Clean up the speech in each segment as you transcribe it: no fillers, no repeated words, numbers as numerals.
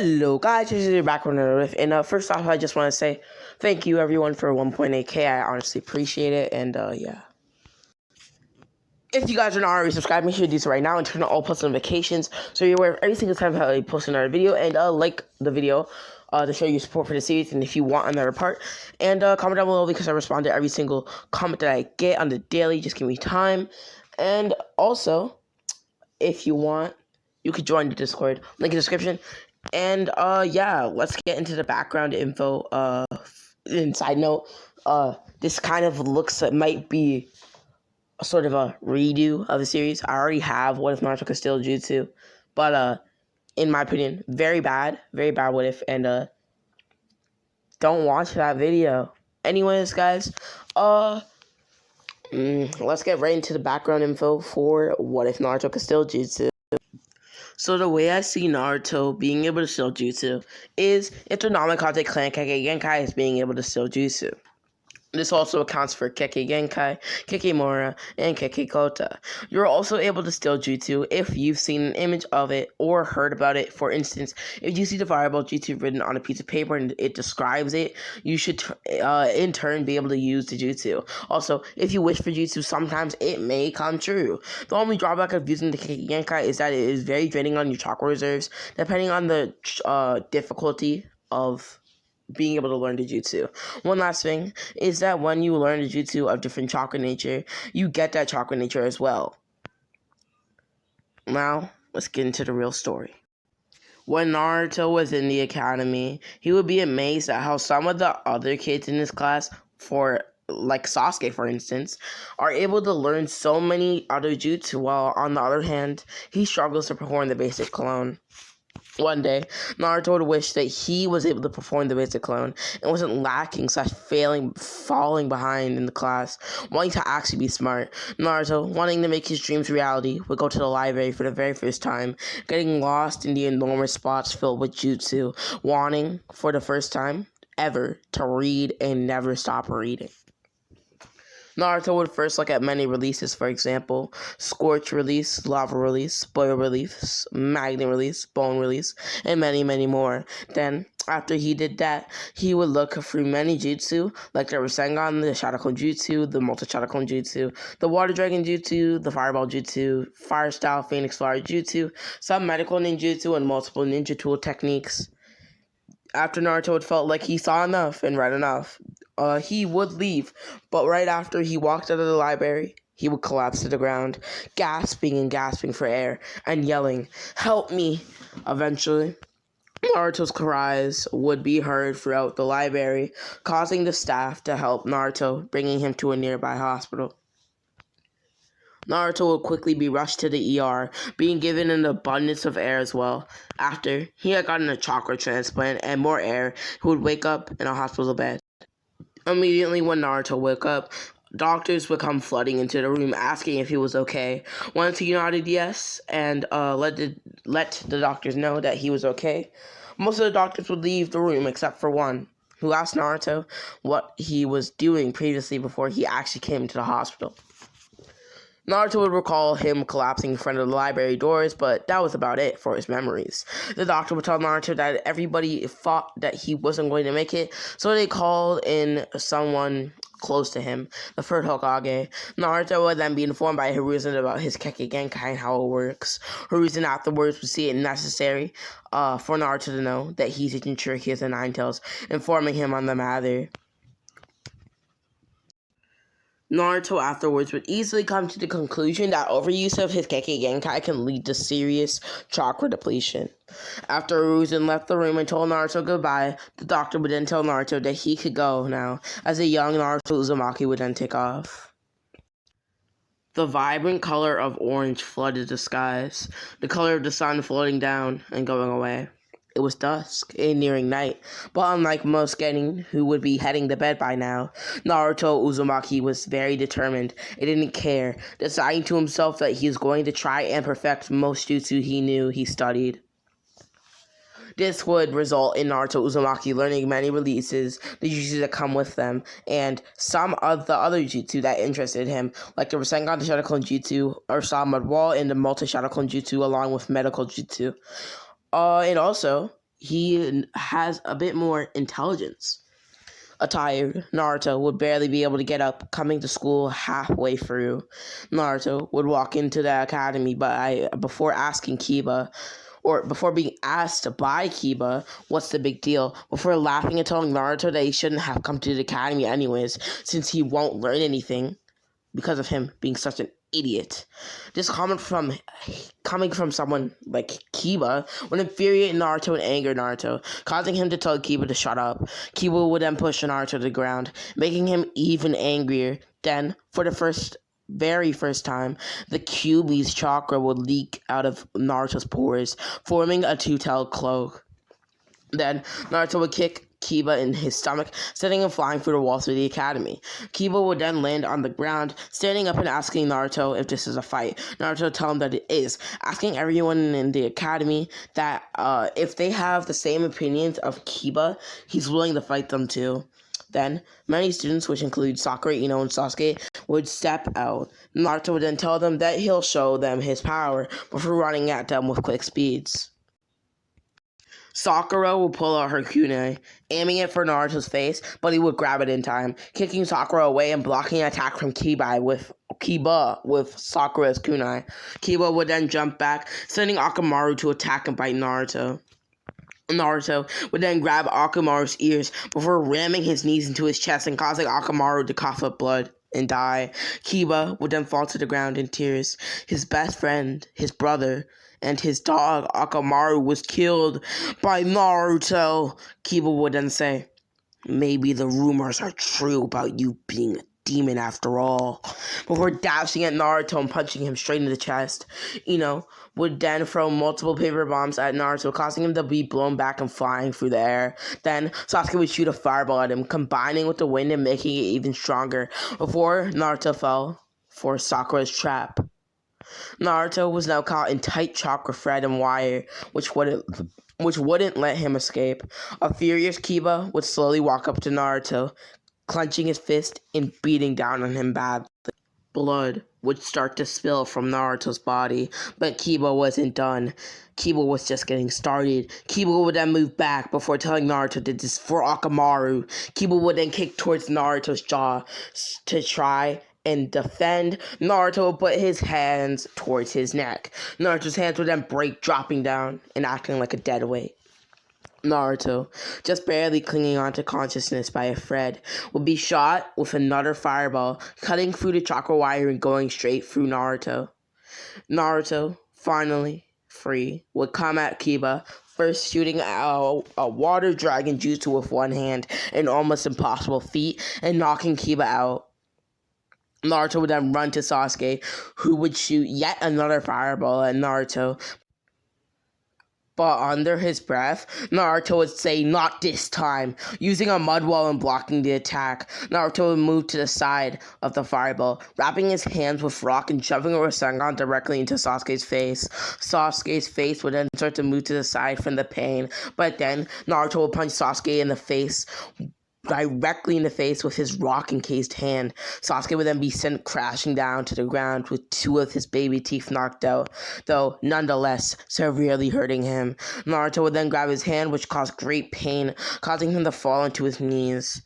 Hello guys, this is your back with another riff. And first off, I just want to say thank you everyone for 1.8k. I honestly appreciate it. And yeah, if you guys are not already subscribed, make sure to do so right now and turn on all post notifications so you're aware of every single time I post another video. And like the video to show your support for the series. And if you want another part, and comment down below because I respond to every single comment that I get on the daily. Just give me time. And also, if you want, you could join the Discord, link in the description. And yeah, let's get into the background info. And side note, this kind of looks like it might be a sort of a redo of the series. I already have What If Naruto Could Steal Jutsu, but in my opinion, very bad What If, and don't watch that video. Anyways, guys, let's get right into the background info for What If Naruto Could Steal Jutsu. So the way I see Naruto being able to steal Jutsu is if the Namikaze clan Kekkei Genkai is being able to steal Jutsu. This also accounts for Kekkei Genkai, Kekimura, and Kekkei Kota. You're also able to steal Jutsu if you've seen an image of it or heard about it. For instance, if you see the fireball Jutsu written on a piece of paper and it describes it, you should in turn be able to use the Jutsu. Also, if you wish for Jutsu, sometimes it may come true. The only drawback of using the Kekkei Genkai is that it is very draining on your chakra reserves, depending on the difficulty of being able to learn the jutsu. One last thing is that when you learn the jutsu of different chakra nature, you get that chakra nature as well. Now, let's get into the real story. When Naruto was in the academy, he would be amazed at how some of the other kids in his class, like Sasuke for instance, are able to learn so many other jutsu, while on the other hand, he struggles to perform the basic clone. One day, Naruto would wish that he was able to perform the basic clone and wasn't lacking / falling behind in the class. Wanting to actually be smart, Naruto, wanting to make his dreams reality, would go to the library for the very first time, getting lost in the enormous spots filled with jutsu, wanting, for the first time ever, to read and never stop reading. Naruto would first look at many releases, for example, Scorch release, Lava release, Boil release, Magnet release, Bone release, and many, many more. Then, after he did that, he would look through many jutsu, like the Rasengan, the Shadow Clone Jutsu, the Multi-Shadow Clone Jutsu, the Water Dragon Jutsu, the Fireball Jutsu, Fire Style Phoenix Flower Jutsu, some medical ninjutsu, and multiple ninja tool techniques. After Naruto had felt like he saw enough and read enough, he would leave, but right after he walked out of the library, he would collapse to the ground, gasping and gasping for air, and yelling, "Help me!" Eventually, Naruto's cries would be heard throughout the library, causing the staff to help Naruto, bringing him to a nearby hospital. Naruto would quickly be rushed to the ER, being given an abundance of air as well. After he had gotten a chakra transplant and more air, he would wake up in a hospital bed. Immediately when Naruto woke up, doctors would come flooding into the room asking if he was okay. Once he nodded yes and let the doctors know that he was okay, most of the doctors would leave the room except for one, who asked Naruto what he was doing previously before he actually came to the hospital. Naruto would recall him collapsing in front of the library doors, but that was about it for his memories. The doctor would tell Naruto that everybody thought that he wasn't going to make it, so they called in someone close to him, the third Hokage. Naruto would then be informed by Hiruzen about his Kekkei Genkai and how it works. Hiruzen afterwards would see it necessary for Naruto to know that he's a Jinchuriki and Ninetales, informing him on the matter. Naruto afterwards would easily come to the conclusion that overuse of his Kekkei Genkai can lead to serious chakra depletion. After Hiruzen left the room and told Naruto goodbye, the doctor would then tell Naruto that he could go now, as a young Naruto Uzumaki would then take off. The vibrant color of orange flooded the skies, the color of the sun floating down and going away. It was dusk and nearing night, but unlike most Genin, who would be heading to bed by now, Naruto Uzumaki was very determined and didn't care, deciding to himself that he was going to try and perfect most jutsu he knew he studied. This would result in Naruto Uzumaki learning many releases, the jutsu that come with them, and some of the other jutsu that interested him, like the Rasengan, the Shadow Clone Jutsu, Ursa Mud Wall, and the Multi-Shadow Clone Jutsu, along with medical jutsu. And also, he has a bit more intelligence. Tired, Naruto would barely be able to get up, coming to school halfway through. Naruto would walk into the academy before asking Kiba, or before being asked by Kiba, what's the big deal, before laughing and telling Naruto that he shouldn't have come to the academy anyways, since he won't learn anything because of him being such an idiot. This comment coming from someone like Kiba would infuriate Naruto and anger Naruto, causing him to tell Kiba to shut up. Kiba would then push Naruto to the ground, making him even angrier. Then, for the very first time, the Kyuubi's chakra would leak out of Naruto's pores, forming a two-tailed cloak. Then Naruto would kick Kiba in his stomach, sending him flying through the walls of the academy. Kiba would then land on the ground, standing up and asking Naruto if this is a fight. Naruto would tell him that it is, asking everyone in the academy that if they have the same opinions of Kiba, he's willing to fight them too. Then, many students, which include Sakura, Ino, and Sasuke, would step out. Naruto would then tell them that he'll show them his power before running at them with quick speeds. Sakura would pull out her kunai, aiming it for Naruto's face, but he would grab it in time, kicking Sakura away and blocking an attack from Kiba with Sakura's kunai. Kiba would then jump back, sending Akamaru to attack and bite Naruto. Naruto would then grab Akamaru's ears before ramming his knees into his chest and causing Akamaru to cough up blood and die. Kiba would then fall to the ground in tears. His best friend, his brother, and his dog Akamaru was killed by Naruto. Kiba would then say, "Maybe the rumors are true about you being a demon after all," before dashing at Naruto and punching him straight in the chest. Ino would then throw multiple paper bombs at Naruto, causing him to be blown back and flying through the air. Then Sasuke would shoot a fireball at him, combining with the wind and making it even stronger, before Naruto fell for Sakura's trap. Naruto was now caught in tight chakra thread and wire, which wouldn't let him escape. A furious Kiba would slowly walk up to Naruto, clenching his fist and beating down on him badly. Blood would start to spill from Naruto's body, but Kiba wasn't done. Kiba was just getting started. Kiba would then move back before telling Naruto that this is for Akamaru. Kiba would then kick towards Naruto's jaw to try and defend. Naruto would put his hands towards his neck. Naruto's hands would then break, dropping down and acting like a dead weight. Naruto, just barely clinging onto consciousness by a thread, would be shot with another fireball, cutting through the chakra wire and going straight through Naruto. Naruto, finally free, would come at Kiba, first shooting a water dragon jutsu with one hand, an almost impossible feat, and knocking Kiba out. Naruto would then run to Sasuke, who would shoot yet another fireball at Naruto. But under his breath, Naruto would say, "Not this time," using a mud wall and blocking the attack. Naruto would move to the side of the fireball, wrapping his hands with rock and shoving a Rasengan directly into Sasuke's face. Sasuke's face would then start to move to the side from the pain, but then Naruto would punch Sasuke in the face, directly in the face with his rock-encased hand. Sasuke would then be sent crashing down to the ground with two of his baby teeth knocked out, though nonetheless severely hurting him. Naruto would then grab his hand, which caused great pain, causing him to fall onto his knees.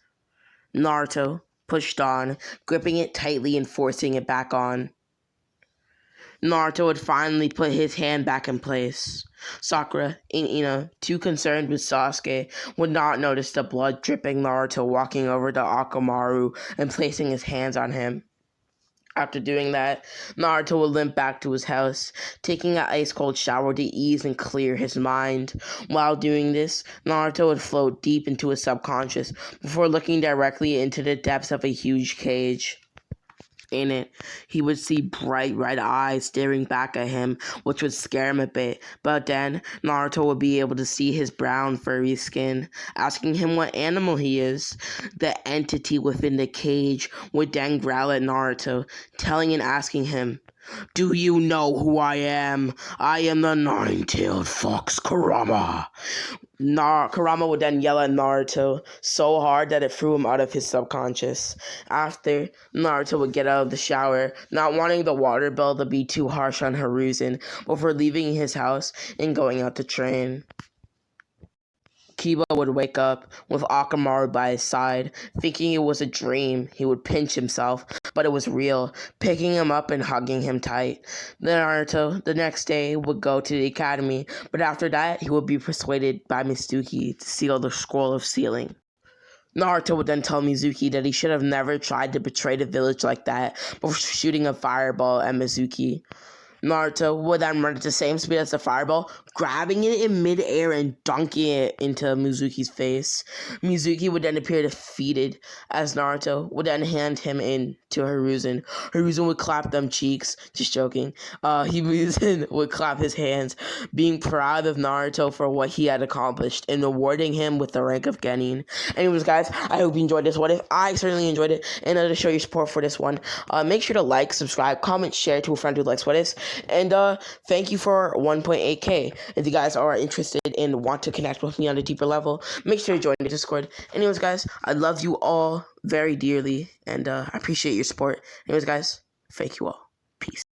Naruto pushed on, gripping it tightly and forcing it back on. Naruto would finally put his hand back in place. Sakura and Ino, too concerned with Sasuke, would not notice the blood dripping Naruto walking over to Akamaru and placing his hands on him. After doing that, Naruto would limp back to his house, taking an ice-cold shower to ease and clear his mind. While doing this, Naruto would float deep into his subconscious before looking directly into the depths of a huge cage. In it, he would see bright red eyes staring back at him, which would scare him a bit. But then, Naruto would be able to see his brown furry skin, asking him what animal he is. The entity within the cage would then growl at Naruto, telling and asking him, "Do you know who I am? I am the nine-tailed fox Kurama." Kurama would then yell at Naruto so hard that it threw him out of his subconscious. After, Naruto would get out of the shower, not wanting the water bill to be too harsh on Hiruzen, before leaving his house and going out to train. Kiba would wake up with Akamaru by his side, thinking it was a dream. He would pinch himself, but it was real, picking him up and hugging him tight. Then Naruto, the next day, would go to the academy, but after that, he would be persuaded by Mizuki to seal the scroll of sealing. Naruto would then tell Mizuki that he should have never tried to betray the village like that before shooting a fireball at Mizuki. Naruto would then run at the same speed as the fireball, grabbing it in midair and dunking it into Mizuki's face. Mizuki would then appear defeated as Naruto would then hand him in to Hiruzen. Hiruzen would clap them cheeks, just joking. Hiruzen would clap his hands, being proud of Naruto for what he had accomplished and rewarding him with the rank of Genin. Anyways, guys, I hope you enjoyed this What If. I certainly enjoyed it, and to show your support for this one, make sure to like, subscribe, comment, share to a friend who likes What Ifs. And thank you for 1.8k. If you guys are interested and want to connect with me on a deeper level, make sure to join the Discord. Anyways, guys, I love you all very dearly, and I appreciate your support. Anyways, guys, thank you all. Peace.